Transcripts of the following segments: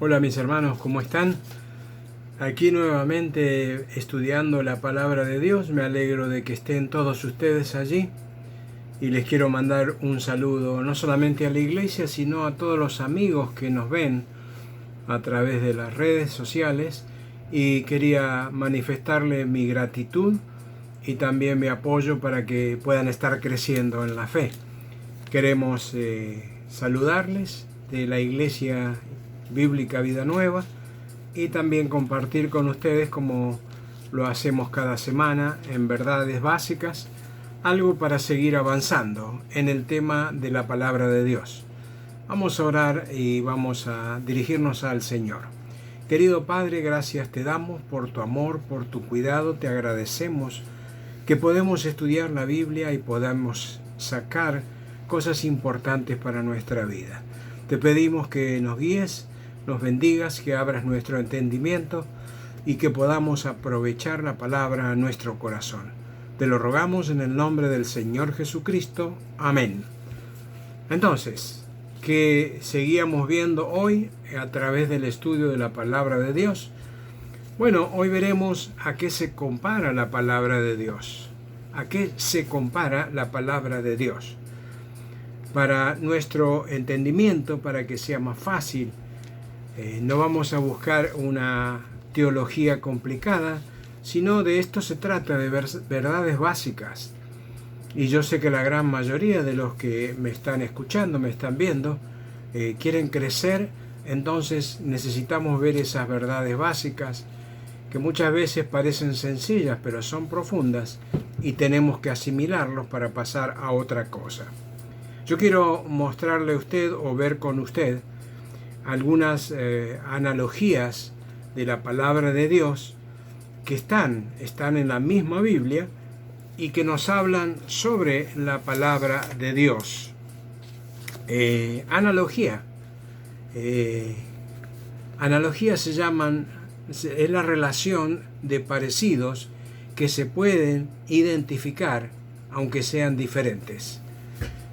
Hola mis hermanos, ¿cómo están? Aquí nuevamente estudiando la palabra de Dios. Me alegro de que estén todos ustedes allí y les quiero mandar un saludo no solamente a la iglesia, sino a todos los amigos que nos ven a través de las redes sociales, y quería manifestarle mi gratitud y también mi apoyo para que puedan estar creciendo en la fe. Queremos saludarles de la Iglesia Bíblica Vida Nueva y también compartir con ustedes, como lo hacemos cada semana, en verdades básicas, algo para seguir avanzando en el tema de la palabra de Dios. Vamos a orar y vamos a dirigirnos al Señor. Querido Padre, gracias te damos por tu amor, por tu cuidado. Te agradecemos que podemos estudiar la Biblia y podamos sacar cosas importantes para nuestra vida. Te pedimos que nos guíes, nos bendigas, que abras nuestro entendimiento y que podamos aprovechar la palabra a nuestro corazón. Te lo rogamos en el nombre del Señor Jesucristo. Amén. Entonces, ¿qué seguíamos viendo hoy a través del estudio de la palabra de Dios? Bueno, hoy veremos a qué se compara la palabra de Dios. ¿A qué se compara la palabra de Dios? Para nuestro entendimiento, para que sea más fácil, no vamos a buscar una teología complicada, sino de esto se trata, de verdades básicas. Y yo sé que la gran mayoría de los que me están escuchando, me están viendo, quieren crecer. Entonces necesitamos ver esas verdades básicas que muchas veces parecen sencillas, pero son profundas, y tenemos que asimilarlos para pasar a otra cosa. Yo quiero mostrarle a usted o ver con usted algunas analogías de la palabra de Dios que están en la misma Biblia y que nos hablan sobre la palabra de Dios. Analogía se llaman, es la relación de parecidos que se pueden identificar aunque sean diferentes.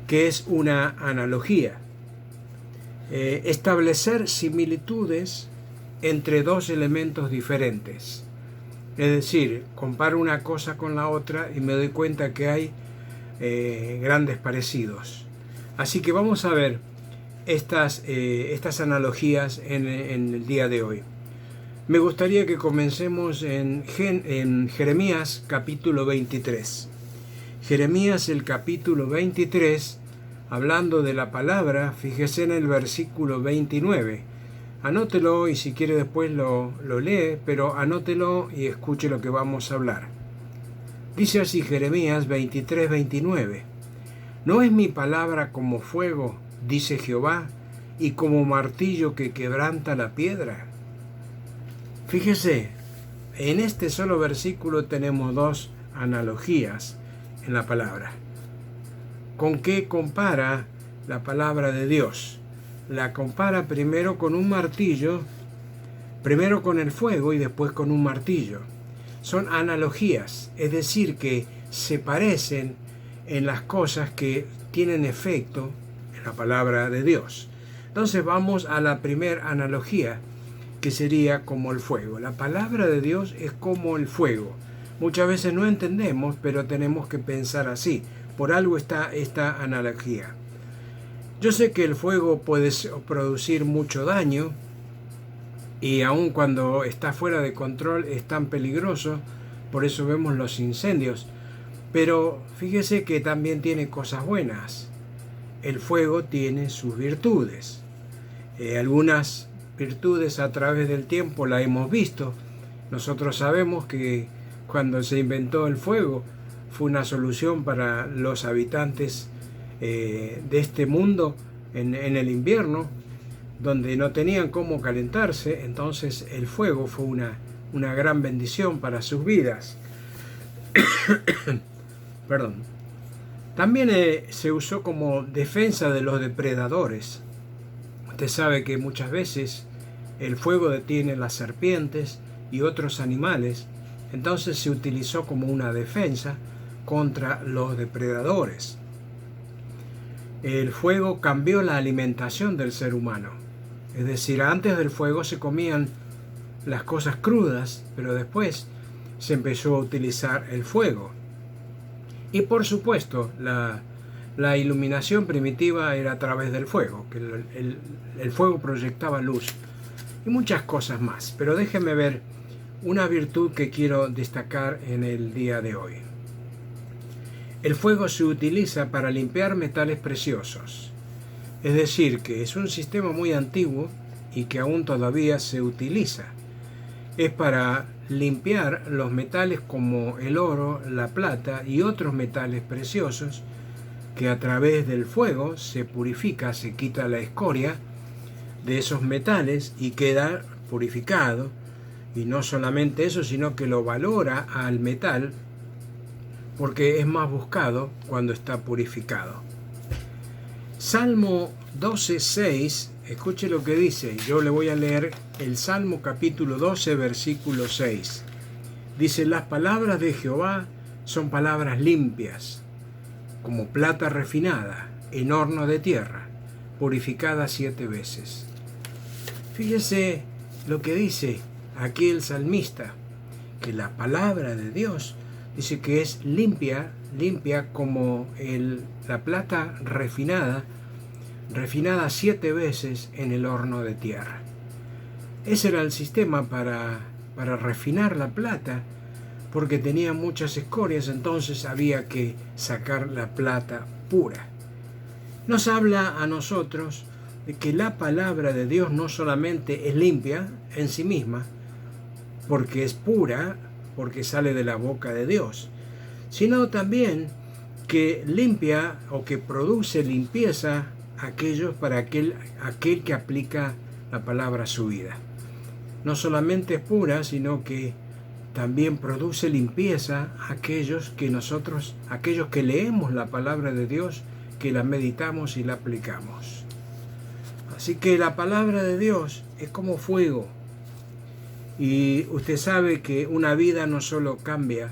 ¿Qué es una analogía? Establecer similitudes entre dos elementos diferentes. Es decir, comparo una cosa con la otra y me doy cuenta que hay grandes parecidos. Así que vamos a ver estas analogías en el día de hoy. Me gustaría que comencemos en Jeremías capítulo 23. Jeremías el capítulo 23, hablando de la palabra, fíjese en el versículo 29. Anótelo y si quiere después lo lee, pero anótelo y escuche lo que vamos a hablar. Dice así Jeremías 23, 29. ¿No es mi palabra como fuego, dice Jehová, y como martillo que quebranta la piedra? Fíjese, en este solo versículo tenemos dos analogías en la palabra. ¿Con qué compara la palabra de Dios? La compara primero con un martillo, primero con el fuego y después con un martillo. Son analogías, es decir, que se parecen en las cosas que tienen efecto en la palabra de Dios. Entonces vamos a la primera analogía, que sería como el fuego. La palabra de Dios es como el fuego. Muchas veces no entendemos, pero tenemos que pensar así. Por algo está esta analogía. Yo sé que el fuego puede producir mucho daño, y aun cuando está fuera de control es tan peligroso, por eso vemos los incendios. Pero fíjese que también tiene cosas buenas. El fuego tiene sus virtudes. Algunas virtudes a través del tiempo la hemos visto. Nosotros sabemos que cuando se inventó el fuego fue una solución para los habitantes de este mundo en el invierno, donde no tenían cómo calentarse. Entonces el fuego fue una gran bendición para sus vidas. Perdón. También se usó como defensa de los depredadores. Usted sabe que muchas veces el fuego detiene las serpientes y otros animales, entonces se utilizó como una defensa contra los depredadores. El fuego cambió la alimentación del ser humano. Es decir, antes del fuego se comían las cosas crudas, pero después se empezó a utilizar el fuego. Y por supuesto, la iluminación primitiva era a través del fuego, que el fuego proyectaba luz y muchas cosas más. Pero déjenme ver una virtud que quiero destacar en el día de hoy. El fuego se utiliza para limpiar metales preciosos. Es decir, que es un sistema muy antiguo y que aún todavía se utiliza. Es para limpiar los metales como el oro, la plata y otros metales preciosos, que a través del fuego se purifica, se quita la escoria de esos metales y queda purificado. Y no solamente eso, sino que lo valora al metal porque es más buscado cuando está purificado. Salmo 12:6, escuche lo que dice. Yo le voy a leer el Salmo capítulo 12, versículo 6. Dice: las palabras de Jehová son palabras limpias, como plata refinada en horno de tierra, purificada 7 veces. Fíjese lo que dice aquí el salmista, que la palabra de Dios dice que es limpia como la plata refinada 7 veces en el horno de tierra. Ese era el sistema para refinar la plata, porque tenía muchas escorias, entonces había que sacar la plata pura. Nos habla a nosotros de que la palabra de Dios no solamente es limpia en sí misma, porque es pura, porque sale de la boca de Dios, sino también que limpia o que produce limpieza para aquel que aplica la palabra a su vida. No solamente es pura, sino que también produce limpieza a aquellos que leemos la palabra de Dios, que la meditamos y la aplicamos. Así que la palabra de Dios es como fuego. Y usted sabe que una vida no solo cambia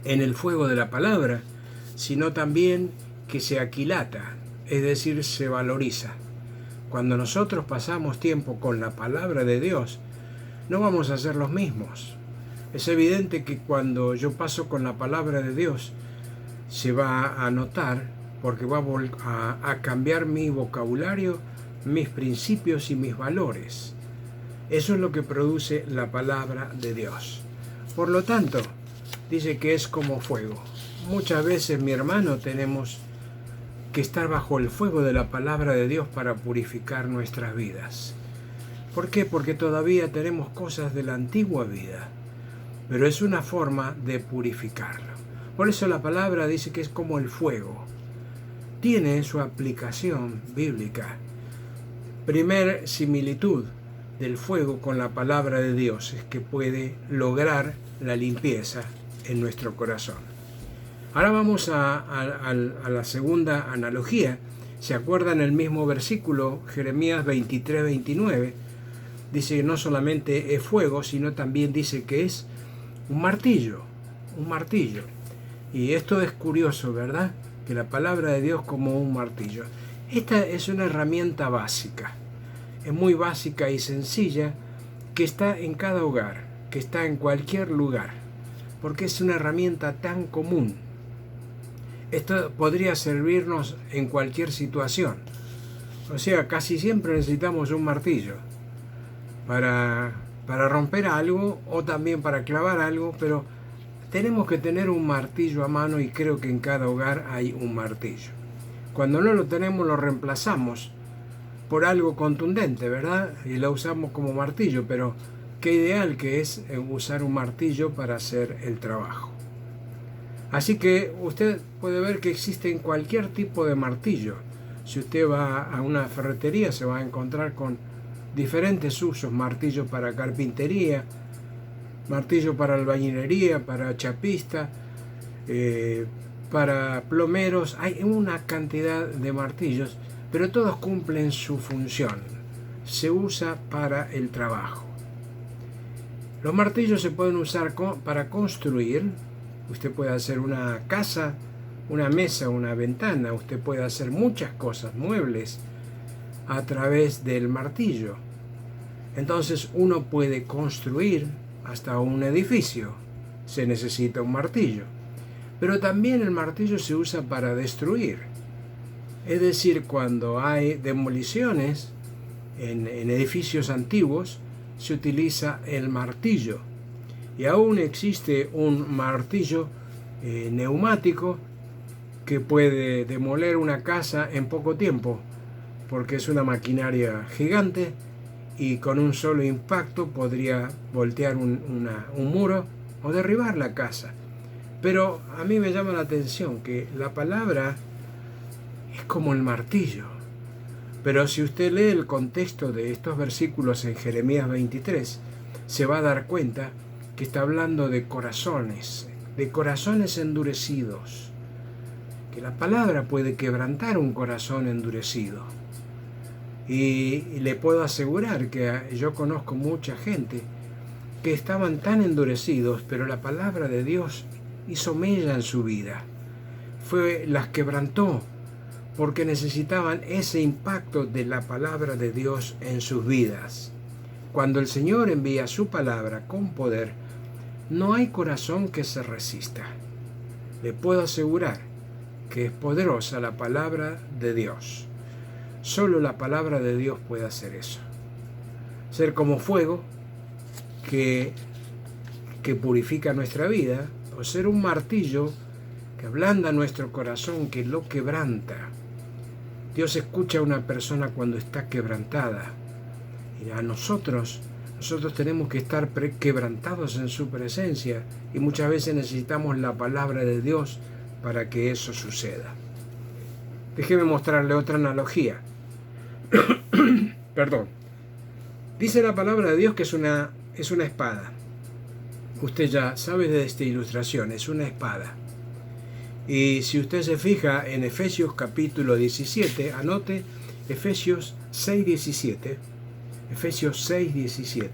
en el fuego de la palabra, sino también que se aquilata, es decir, se valoriza. Cuando nosotros pasamos tiempo con la palabra de Dios, no vamos a ser los mismos. Es evidente que cuando yo paso con la palabra de Dios, se va a notar, porque va a cambiar mi vocabulario, mis principios y mis valores. Eso es lo que produce la palabra de Dios. Por lo tanto, dice que es como fuego. Muchas veces, mi hermano, tenemos que estar bajo el fuego de la palabra de Dios para purificar nuestras vidas. ¿Por qué? Porque todavía tenemos cosas de la antigua vida, pero es una forma de purificarlo. Por eso la palabra dice que es como el fuego. Tiene su aplicación bíblica. Primer similitud del fuego con la palabra de Dios es que puede lograr la limpieza en nuestro corazón. Ahora vamos a la segunda analogía. ¿Se acuerdan el mismo versículo, Jeremías 23:29? Dice que no solamente es fuego, sino también dice que es un martillo. Y esto es curioso, ¿verdad? Que la palabra de Dios como un martillo. Esta es una herramienta básica. Es muy básica y sencilla, que está en cada hogar, que está en cualquier lugar, porque es una herramienta tan común. Esto podría servirnos en cualquier situación. O sea, casi siempre necesitamos un martillo para romper algo o también para clavar algo, pero tenemos que tener un martillo a mano y creo que en cada hogar hay un martillo. Cuando no lo tenemos, lo reemplazamos por algo contundente, ¿verdad? Y lo usamos como martillo, pero qué ideal que es usar un martillo para hacer el trabajo. Así que usted puede ver que existen cualquier tipo de martillo. Si usted va a una ferretería, se va a encontrar con diferentes usos: martillo para carpintería, martillo para albañilería, para chapista, para plomeros. Hay una cantidad de martillos, pero todos cumplen su función. Se usa para el trabajo. Los martillos se pueden usar para construir. Usted puede hacer una casa, una mesa, una ventana. Usted puede hacer muchas cosas, muebles. a través del martillo. Entonces uno puede construir hasta un edificio, se necesita un martillo. Pero también el martillo se usa para destruir. Es decir, cuando hay demoliciones en edificios antiguos, se utiliza el martillo. Y aún existe un martillo neumático que puede demoler una casa en poco tiempo, porque es una maquinaria gigante y con un solo impacto podría voltear un muro o derribar la casa. Pero a mí me llama la atención que la palabra es como el martillo. Pero si usted lee el contexto de estos versículos en Jeremías 23, se va a dar cuenta que está hablando de corazones endurecidos. Que la palabra puede quebrantar un corazón endurecido. Y le puedo asegurar que yo conozco mucha gente que estaban tan endurecidos, pero la palabra de Dios hizo mella en su vida. Las quebrantó, porque necesitaban ese impacto de la palabra de Dios en sus vidas. Cuando el Señor envía su palabra con poder, no hay corazón que se resista. Le puedo asegurar que es poderosa la palabra de Dios. Solo la palabra de Dios puede hacer eso. Ser como fuego que purifica nuestra vida, o ser un martillo que ablanda nuestro corazón, que lo quebranta. Dios escucha a una persona cuando está quebrantada. Y a nosotros tenemos que estar quebrantados en su presencia, y muchas veces necesitamos la palabra de Dios para que eso suceda. Déjeme mostrarle otra analogía. Perdón. Dice la palabra de Dios que es una espada. Usted ya sabe de esta ilustración, es una espada. Y si usted se fija en Efesios capítulo 17, anote Efesios 6:17. Efesios 6:17.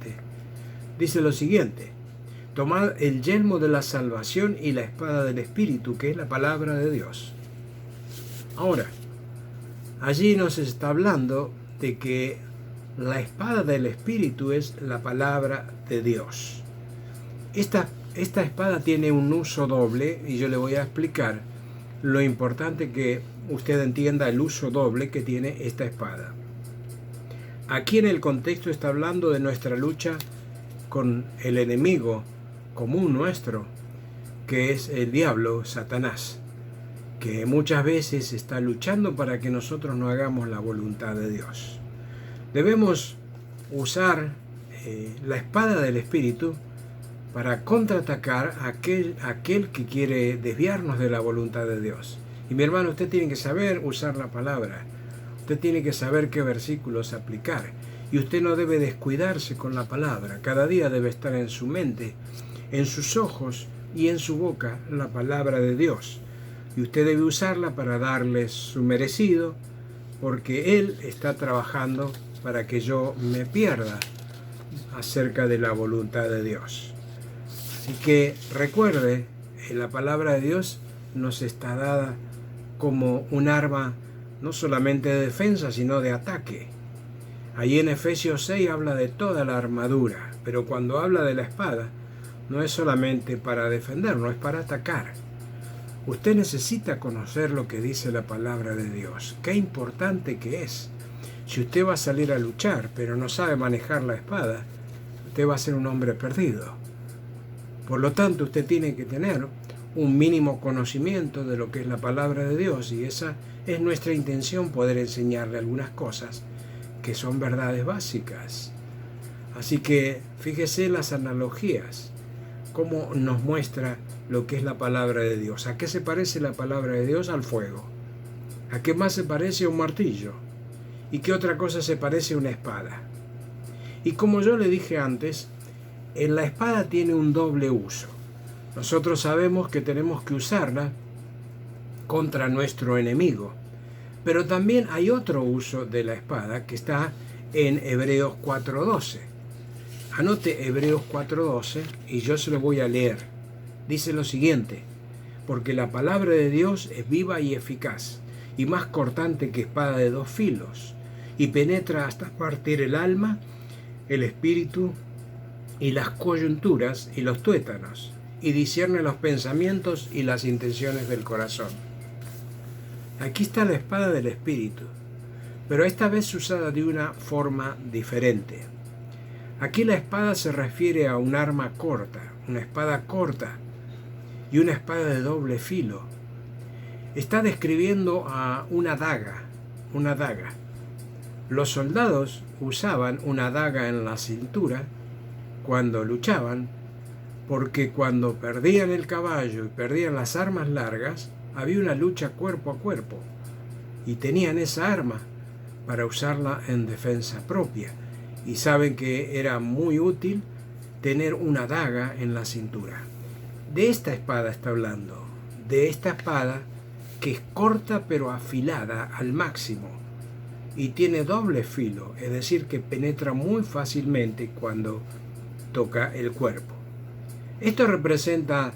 Dice lo siguiente: tomad el yelmo de la salvación y la espada del Espíritu, que es la palabra de Dios. Ahora, allí nos está hablando de que la espada del Espíritu es la palabra de Dios. Esta espada tiene un uso doble, y yo le voy a explicar lo importante que usted entienda el uso doble que tiene esta espada. Aquí en el contexto está hablando de nuestra lucha con el enemigo común nuestro, que es el diablo, Satanás, que muchas veces está luchando para que nosotros no hagamos la voluntad de Dios. Debemos usar la espada del Espíritu para contraatacar a aquel que quiere desviarnos de la voluntad de Dios. Y mi hermano, usted tiene que saber usar la palabra. Usted tiene que saber qué versículos aplicar. Y usted no debe descuidarse con la palabra. Cada día debe estar en su mente, en sus ojos y en su boca la palabra de Dios. Y usted debe usarla para darle su merecido, porque Él está trabajando para que yo me pierda acerca de la voluntad de Dios. Así que recuerde, la palabra de Dios nos está dada como un arma no solamente de defensa, sino de ataque. Ahí en Efesios 6 habla de toda la armadura, pero cuando habla de la espada, no es solamente para defender, no es para atacar. Usted necesita conocer lo que dice la palabra de Dios. Qué importante que es. Si usted va a salir a luchar, pero no sabe manejar la espada, usted va a ser un hombre perdido. Por lo tanto, usted tiene que tener un mínimo conocimiento de lo que es la palabra de Dios, y esa es nuestra intención, poder enseñarle algunas cosas que son verdades básicas. Así que fíjese las analogías, cómo nos muestra lo que es la palabra de Dios. ¿A qué se parece la palabra de Dios? Al fuego. ¿A qué más se parece? A un martillo. ¿Y qué otra cosa se parece a una espada? Y como yo le dije antes, la espada tiene un doble uso. Nosotros sabemos que tenemos que usarla contra nuestro enemigo. Pero también hay otro uso de la espada que está en Hebreos 4:12. Anote Hebreos 4:12 y yo se lo voy a leer. Dice lo siguiente: porque la palabra de Dios es viva y eficaz, y más cortante que espada de dos filos, y penetra hasta partir el alma, el espíritu y las coyunturas y los tuétanos, y discierne los pensamientos y las intenciones del corazón. Aquí está la espada del espíritu, pero esta vez usada de una forma diferente. Aquí la espada se refiere a un arma corta, una espada corta y una espada de doble filo. Está describiendo a una daga. Los soldados usaban una daga en la cintura cuando luchaban, porque cuando perdían el caballo y perdían las armas largas, había una lucha cuerpo a cuerpo, y tenían esa arma para usarla en defensa propia. Y saben que era muy útil tener una daga en la cintura. De esta espada está hablando, de esta espada que es corta pero afilada al máximo y tiene doble filo, es decir, que penetra muy fácilmente cuando toca el cuerpo. Esto representa,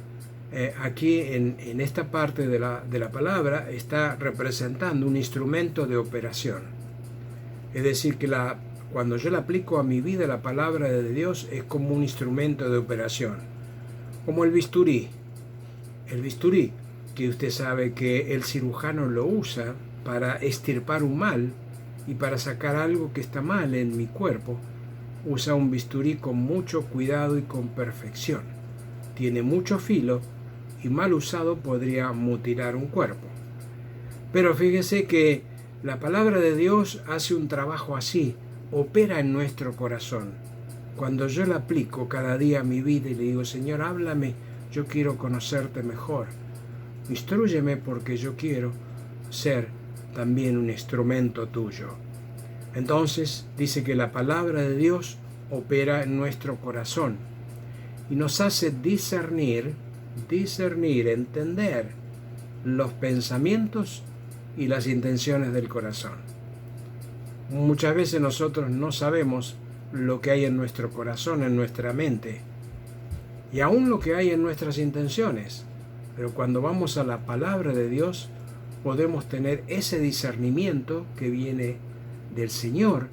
aquí en esta parte de la palabra, está representando un instrumento de operación. Es decir, que cuando yo la aplico a mi vida, la palabra de Dios es como un instrumento de operación. Como el bisturí. El bisturí, que usted sabe que el cirujano lo usa para extirpar un mal y para sacar algo que está mal en mi cuerpo. Usa un bisturí con mucho cuidado y con perfección. Tiene mucho filo y mal usado podría mutilar un cuerpo. Pero fíjese que la palabra de Dios hace un trabajo así, opera en nuestro corazón. Cuando yo la aplico cada día a mi vida y le digo, Señor, háblame, yo quiero conocerte mejor. Instrúyeme porque yo quiero ser también un instrumento tuyo. Entonces dice que la palabra de Dios opera en nuestro corazón y nos hace discernir, entender los pensamientos y las intenciones del corazón. Muchas veces nosotros no sabemos lo que hay en nuestro corazón, en nuestra mente, y aún lo que hay en nuestras intenciones. Pero cuando vamos a la palabra de Dios, podemos tener ese discernimiento que viene del Señor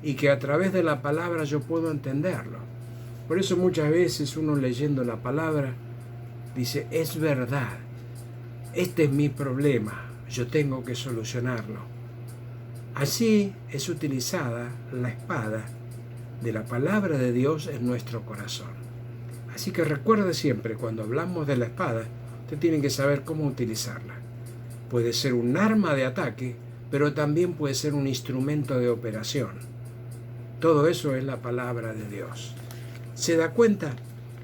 y que a través de la palabra yo puedo entenderlo. Por eso muchas veces uno leyendo la palabra dice, es verdad, este es mi problema, yo tengo que solucionarlo. Así es utilizada la espada de la palabra de Dios en nuestro corazón. Así que recuerde siempre, cuando hablamos de la espada, usted tiene que saber cómo utilizarla. Puede ser un arma de ataque, pero también puede ser un instrumento de operación. Todo eso es la palabra de Dios. ¿Se da cuenta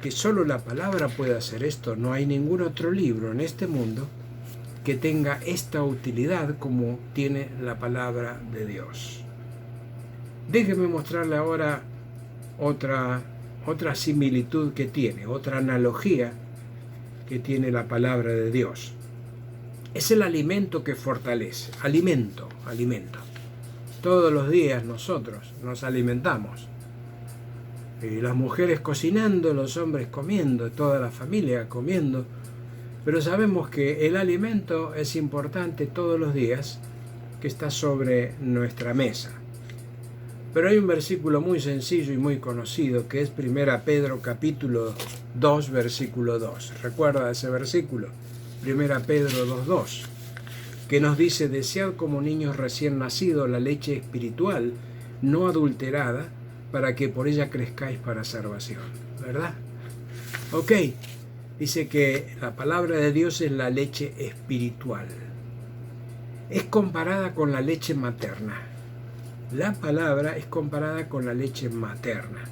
que solo la palabra puede hacer esto? No hay ningún otro libro en este mundo que tenga esta utilidad como tiene la palabra de Dios. Déjeme mostrarle ahora otra similitud que tiene, otra analogía que tiene la palabra de Dios. Es el alimento que fortalece, alimento. Todos los días nosotros nos alimentamos. Las mujeres cocinando, los hombres comiendo, toda la familia comiendo. Pero sabemos que el alimento es importante todos los días que está sobre nuestra mesa. Pero hay un versículo muy sencillo y muy conocido que es 1 Pedro capítulo 2, versículo 2. ¿Recuerda ese versículo? 1 Pedro 2:2, que nos dice, desead como niños recién nacidos la leche espiritual, no adulterada, para que por ella crezcáis para salvación. ¿Verdad? Ok, dice que la palabra de Dios es la leche espiritual. Es comparada con la leche materna. La palabra es comparada con la leche materna.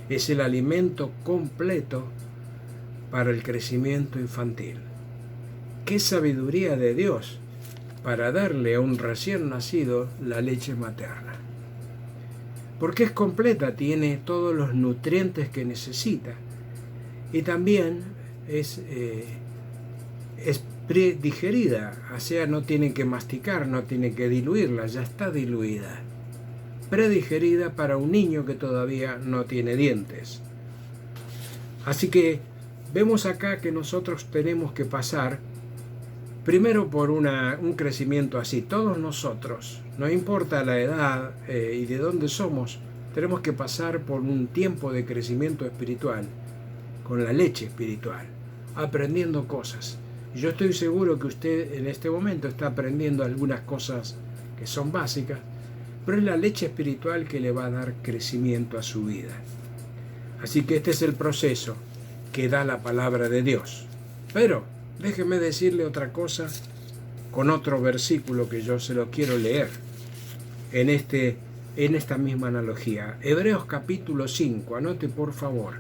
Es el alimento completo para el crecimiento infantil. ¡Qué sabiduría de Dios para darle a un recién nacido la leche materna! Porque es completa, tiene todos los nutrientes que necesita y también es predigerida, o sea, no tiene que masticar, no tiene que diluirla, ya está diluida. Predigerida para un niño que todavía no tiene dientes. Así que vemos acá que nosotros tenemos que pasar Primero por un crecimiento así. Todos nosotros, no importa la edad y de dónde somos, tenemos que pasar por un tiempo de crecimiento espiritual, con la leche espiritual, aprendiendo cosas. Yo estoy seguro que usted en este momento está aprendiendo algunas cosas que son básicas, pero es la leche espiritual que le va a dar crecimiento a su vida. Así que este es el proceso que da la palabra de Dios. Pero déjeme decirle otra cosa con otro versículo que yo se lo quiero leer en esta misma analogía. Hebreos capítulo 5, anote por favor.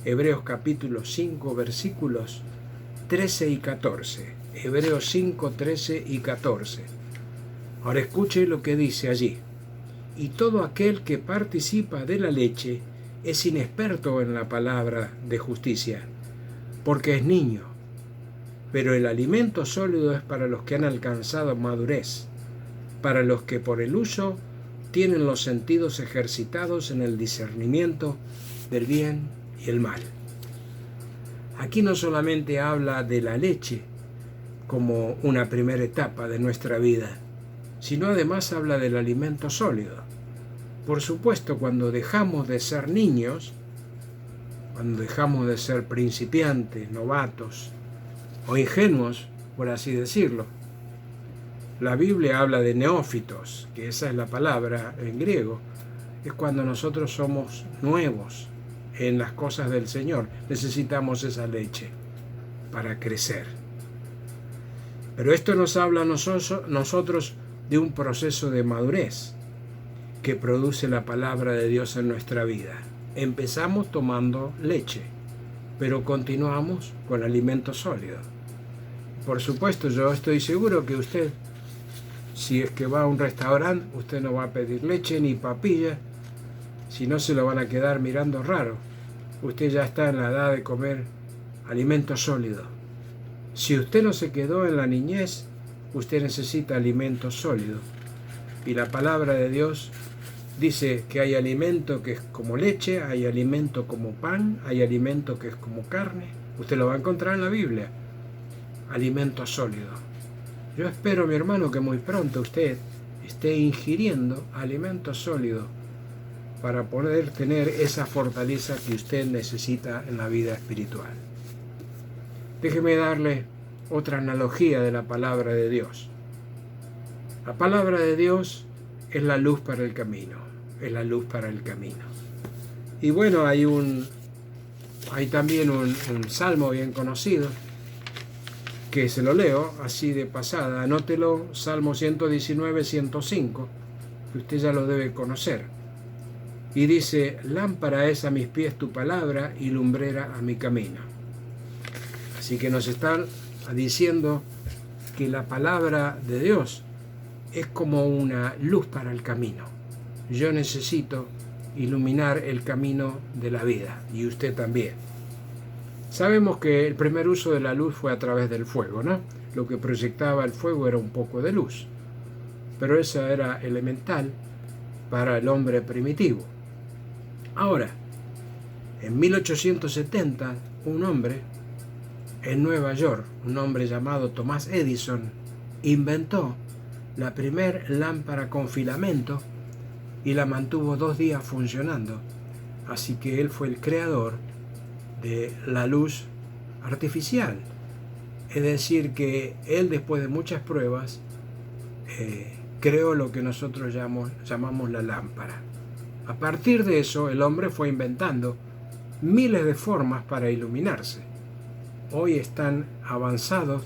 Hebreos capítulo 5, versículos 13 y 14. Hebreos 5, 13 y 14. Ahora escuche lo que dice allí. Y todo aquel que participa de la leche es inexperto en la palabra de justicia, porque es niño. Pero el alimento sólido es para los que han alcanzado madurez, para los que por el uso tienen los sentidos ejercitados en el discernimiento del bien y el mal. Aquí no solamente habla de la leche como una primera etapa de nuestra vida, sino además habla del alimento sólido. Por supuesto, cuando dejamos de ser niños, cuando dejamos de ser principiantes, novatos o ingenuos, por así decirlo, la Biblia habla de neófitos, que esa es la palabra en griego, es cuando nosotros somos nuevos en las cosas del Señor. Necesitamos esa leche para crecer. Pero esto nos habla a nosotros de un proceso de madurez que produce la palabra de Dios en nuestra vida. Empezamos tomando leche, pero continuamos con alimento sólido. Por supuesto, yo estoy seguro que usted, si es que va a un restaurante, usted no va a pedir leche ni papilla, si no se lo van a quedar mirando raro. Usted ya está en la edad de comer alimento sólido. Si usted no se quedó en la niñez, usted necesita alimento sólido. Y la palabra de Dios dice que hay alimento que es como leche, hay alimento como pan, hay alimento que es como carne. Usted lo va a encontrar en la Biblia. Alimento sólido. Yo espero, mi hermano, que muy pronto usted esté ingiriendo alimento sólido para poder tener esa fortaleza que usted necesita en la vida espiritual. Déjeme darle otra analogía de la palabra de Dios. La palabra de Dios es la luz para el camino, es la luz para el camino. Y bueno, hay también un salmo bien conocido, que se lo leo así de pasada, anótelo, Salmo 119, 105, que usted ya lo debe conocer. Y dice, lámpara es a mis pies tu palabra y lumbrera a mi camino. Así que nos están diciendo que la palabra de Dios es como una luz para el camino. Yo necesito iluminar el camino de la vida, y usted también. Sabemos que el primer uso de la luz fue a través del fuego, ¿no? Lo que proyectaba el fuego era un poco de luz, pero eso era elemental para el hombre primitivo. Ahora, en 1870, un hombre en Nueva York, un hombre llamado Thomas Edison, inventó la primer lámpara con filamento y la mantuvo 2 días funcionando. Así que él fue el creador de la luz artificial. Es decir, que él, después de muchas pruebas, creó lo que nosotros llamamos la lámpara. A partir de eso, el hombre fue inventando miles de formas para iluminarse. Hoy están avanzados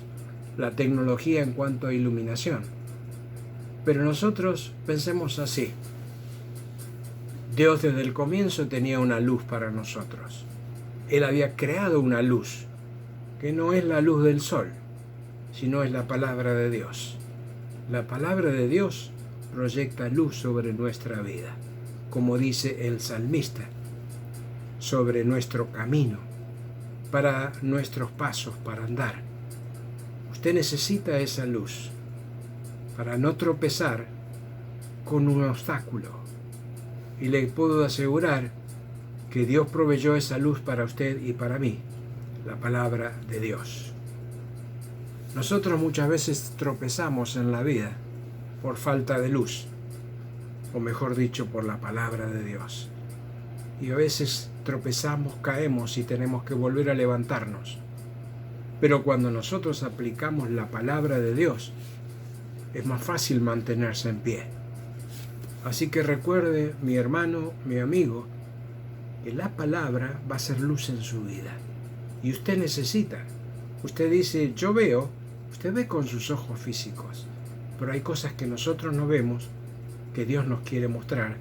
la tecnología en cuanto a iluminación. Pero nosotros pensemos así. Dios desde el comienzo tenía una luz para nosotros. Él había creado una luz, que no es la luz del sol, sino es la palabra de Dios. La palabra de Dios proyecta luz sobre nuestra vida, como dice el salmista, sobre nuestro camino, para nuestros pasos, para andar. Usted necesita esa luz para no tropezar con un obstáculo. Y le puedo asegurar que Dios proveyó esa luz para usted y para mí, la palabra de Dios. Nosotros muchas veces tropezamos en la vida por falta de luz, o mejor dicho, por la palabra de Dios. Y a veces tropezamos, caemos y tenemos que volver a levantarnos. Pero cuando nosotros aplicamos la palabra de Dios, es más fácil mantenerse en pie. Así que recuerde, mi hermano, mi amigo, que la palabra va a ser luz en su vida. Y usted necesita. Usted dice, yo veo, usted ve con sus ojos físicos, pero hay cosas que nosotros no vemos, que Dios nos quiere mostrar,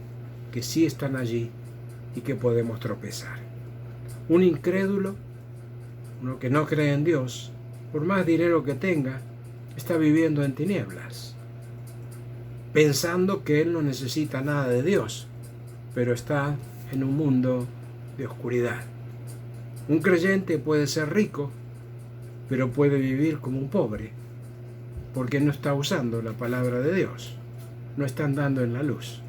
que sí están allí y que podemos tropezar. Un incrédulo, uno que no cree en Dios, por más dinero que tenga, está viviendo en tinieblas, pensando que él no necesita nada de Dios, pero está en un mundo de oscuridad. Un creyente puede ser rico, pero puede vivir como un pobre, porque no está usando la palabra de Dios, no está andando en la luz.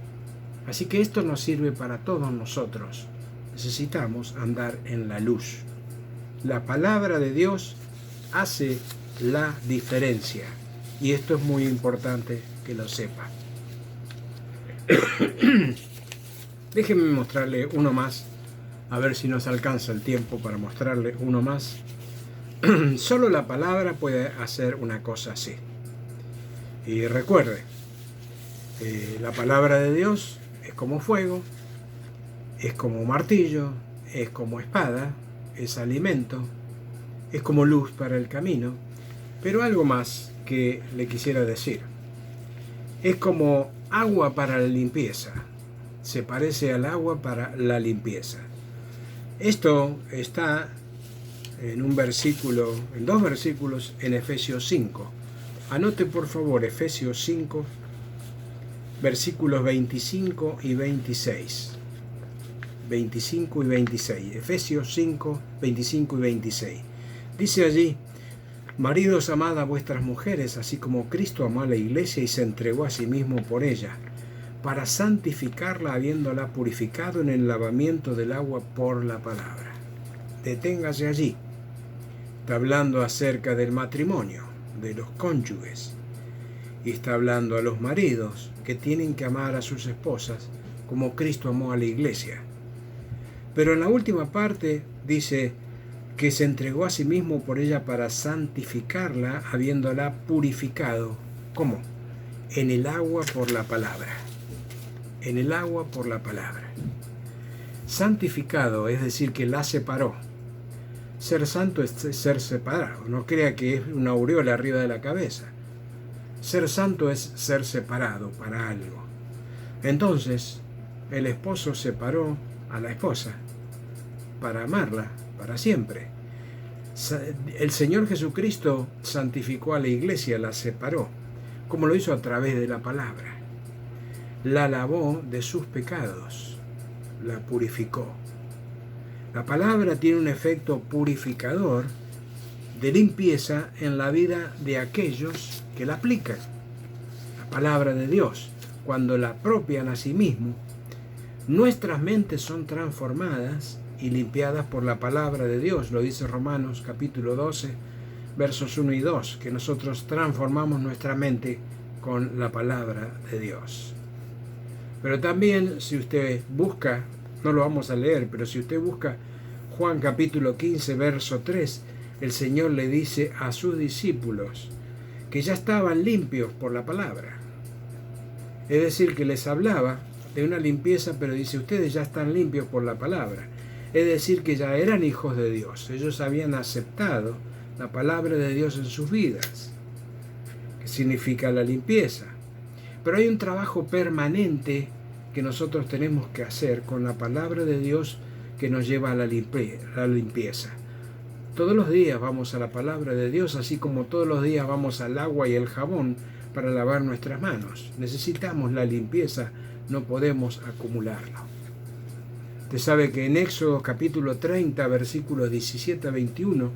Así que esto nos sirve para todos nosotros. Necesitamos andar en la luz. La palabra de Dios hace la diferencia, y esto es muy importante que lo sepa. Déjenme mostrarle uno más, a ver si nos alcanza el tiempo para mostrarle uno más. Solo la palabra puede hacer una cosa así. Y recuerde, la palabra de Dios es como fuego, es como martillo, es como espada, es alimento, es como luz para el camino. Pero algo más que le quisiera decir. Es como agua para la limpieza. Se parece al agua para la limpieza. Esto está en un versículo, en dos versículos en Efesios 5. Anote por favor Efesios 5, versículos 25 y 26. 25 y 26. Efesios 5, 25 y 26. Dice allí: maridos, amad a vuestras mujeres, así como Cristo amó a la iglesia y se entregó a sí mismo por ella, para santificarla, habiéndola purificado en el lavamiento del agua por la palabra. Deténgase allí. Está hablando acerca del matrimonio, de los cónyuges. Y está hablando a los maridos que tienen que amar a sus esposas como Cristo amó a la iglesia. Pero en la última parte dice que se entregó a sí mismo por ella para santificarla, habiéndola purificado. ¿Cómo? En el agua por la palabra. En el agua por la palabra. Santificado, es decir, que la separó. Ser santo es ser separado. No crea que es una aureola arriba de la cabeza. Ser santo es ser separado para algo. Entonces, el esposo separó a la esposa para amarla para siempre. El Señor Jesucristo santificó a la iglesia, la separó, como lo hizo a través de la palabra. La lavó de sus pecados, la purificó. La palabra tiene un efecto purificador de limpieza en la vida de aquellos que la aplican. La palabra de Dios, cuando la apropian a sí mismo, nuestras mentes son transformadas y limpiadas por la palabra de Dios. Lo dice Romanos capítulo 12, versos 1 y 2, que nosotros transformamos nuestra mente con la palabra de Dios. Pero también, si usted busca, no lo vamos a leer, pero si usted busca Juan capítulo 15, verso 3, el Señor le dice a sus discípulos que ya estaban limpios por la palabra. Es decir, que les hablaba de una limpieza, pero dice, ustedes ya están limpios por la palabra. Es decir, que ya eran hijos de Dios. Ellos habían aceptado la palabra de Dios en sus vidas, que significa la limpieza. Pero hay un trabajo permanente que nosotros tenemos que hacer con la palabra de Dios que nos lleva a la limpieza. Todos los días vamos a la palabra de Dios, así como todos los días vamos al agua y el jabón para lavar nuestras manos. Necesitamos la limpieza, no podemos acumularlo. Usted sabe que en Éxodo capítulo 30, versículos 17 a 21,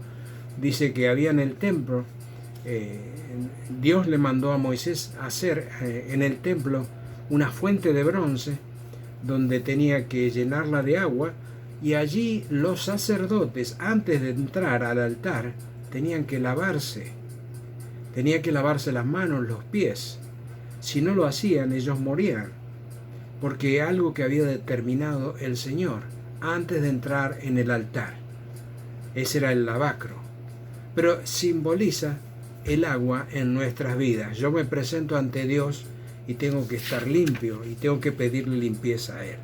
dice que había en el templo, Dios le mandó a Moisés hacer en el templo una fuente de bronce donde tenía que llenarla de agua, y allí los sacerdotes, antes de entrar al altar, tenían que lavarse. Tenía que lavarse las manos, los pies. Si no lo hacían, ellos morían, porque algo que había determinado el Señor antes de entrar en el altar. Ese era el lavacro. Pero simboliza el agua en nuestras vidas. Yo me presento ante Dios y tengo que estar limpio y tengo que pedirle limpieza a Él.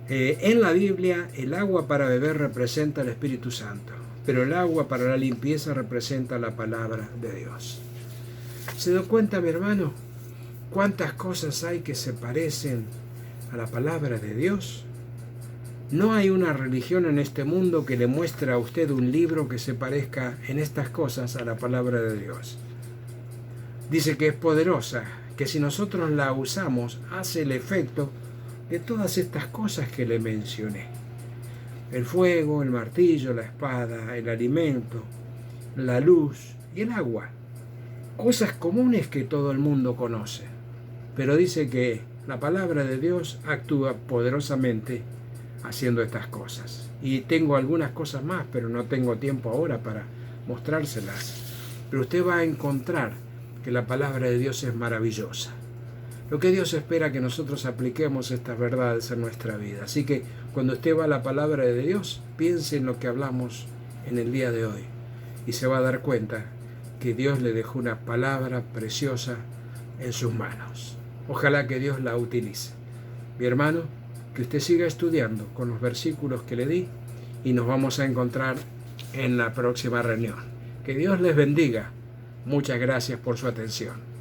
En la Biblia, el agua para beber representa al Espíritu Santo, pero el agua para la limpieza representa la palabra de Dios. ¿Se da cuenta, mi hermano, cuántas cosas hay que se parecen a la palabra de Dios? No hay una religión en este mundo que le muestre a usted un libro que se parezca en estas cosas a la palabra de Dios. Dice que es poderosa, que si nosotros la usamos, hace el efecto de todas estas cosas que le mencioné. El fuego, el martillo, la espada, el alimento, la luz y el agua. Cosas comunes que todo el mundo conoce. Pero dice que la palabra de Dios actúa poderosamente haciendo estas cosas. Y tengo algunas cosas más, pero no tengo tiempo ahora para mostrárselas. Pero usted va a encontrar que la palabra de Dios es maravillosa. Lo que Dios espera que nosotros apliquemos estas verdades en nuestra vida. Así que cuando usted va a la palabra de Dios, piense en lo que hablamos en el día de hoy. Y se va a dar cuenta que Dios le dejó una palabra preciosa en sus manos. Ojalá que Dios la utilice. Mi hermano, que usted siga estudiando con los versículos que le di y nos vamos a encontrar en la próxima reunión. Que Dios les bendiga. Muchas gracias por su atención.